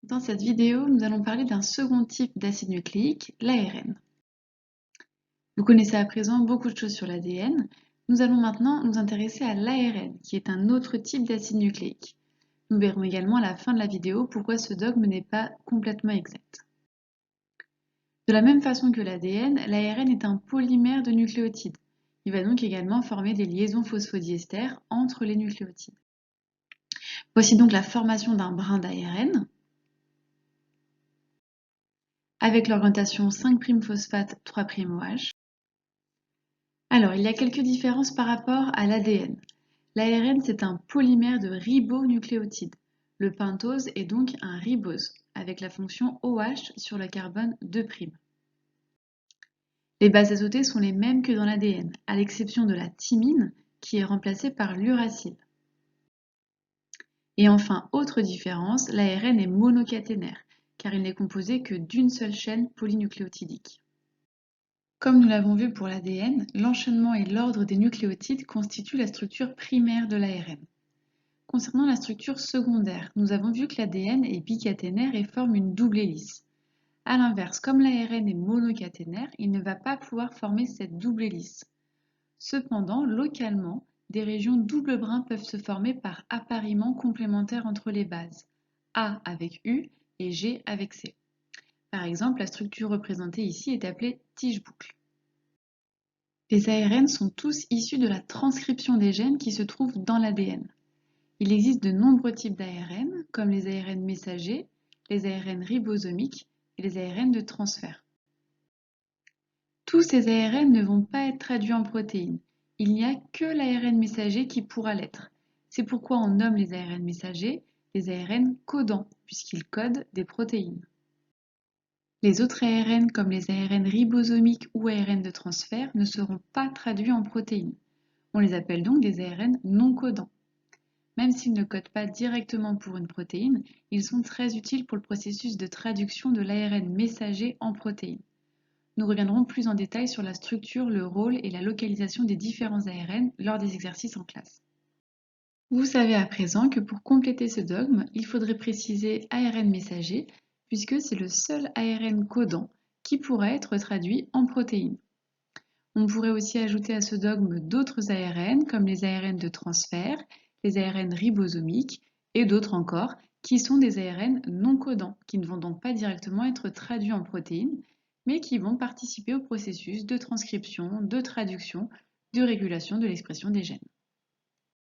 Dans cette vidéo, nous allons parler d'un second type d'acide nucléique, l'ARN. Vous connaissez à présent beaucoup de choses sur l'ADN. Nous allons maintenant nous intéresser à l'ARN, qui est un autre type d'acide nucléique. Nous verrons également à la fin de la vidéo pourquoi ce dogme n'est pas complètement exact. De la même façon que l'ADN, l'ARN est un polymère de nucléotides. Il va donc également former des liaisons phosphodiester entre les nucléotides. Voici donc la formation d'un brin d'ARN. Avec l'orientation 5'-phosphate 3'OH. Alors, il y a quelques différences par rapport à l'ADN. L'ARN, c'est un polymère de ribonucléotides. Le pentose est donc un ribose, avec la fonction OH sur le carbone 2'. Les bases azotées sont les mêmes que dans l'ADN, à l'exception de la thymine, qui est remplacée par l'uracile. Et enfin, autre différence, l'ARN est monocaténaire, car il n'est composé que d'une seule chaîne polynucléotidique. Comme nous l'avons vu pour l'ADN, l'enchaînement et l'ordre des nucléotides constituent la structure primaire de l'ARN. Concernant la structure secondaire, nous avons vu que l'ADN est bicaténaire et forme une double hélice. A l'inverse, comme l'ARN est monocaténaire, il ne va pas pouvoir former cette double hélice. Cependant, localement, des régions double brin peuvent se former par appariement complémentaire entre les bases, A avec U et G avec C. Par exemple, la structure représentée ici est appelée tige-boucle. Les ARN sont tous issus de la transcription des gènes qui se trouvent dans l'ADN. Il existe de nombreux types d'ARN, comme les ARN messagers, les ARN ribosomiques et les ARN de transfert. Tous ces ARN ne vont pas être traduits en protéines. Il n'y a que l'ARN messager qui pourra l'être. C'est pourquoi on nomme les ARN messagers les ARN codants, puisqu'ils codent des protéines. Les autres ARN, comme les ARN ribosomiques ou ARN de transfert, ne seront pas traduits en protéines. On les appelle donc des ARN non codants. Même s'ils ne codent pas directement pour une protéine, ils sont très utiles pour le processus de traduction de l'ARN messager en protéines. Nous reviendrons plus en détail sur la structure, le rôle et la localisation des différents ARN lors des exercices en classe. Vous savez à présent que pour compléter ce dogme, il faudrait préciser ARN messager, puisque c'est le seul ARN codant qui pourra être traduit en protéines. On pourrait aussi ajouter à ce dogme d'autres ARN, comme les ARN de transfert, les ARN ribosomiques et d'autres encore, qui sont des ARN non codants, qui ne vont donc pas directement être traduits en protéines, mais qui vont participer au processus de transcription, de traduction, de régulation de l'expression des gènes.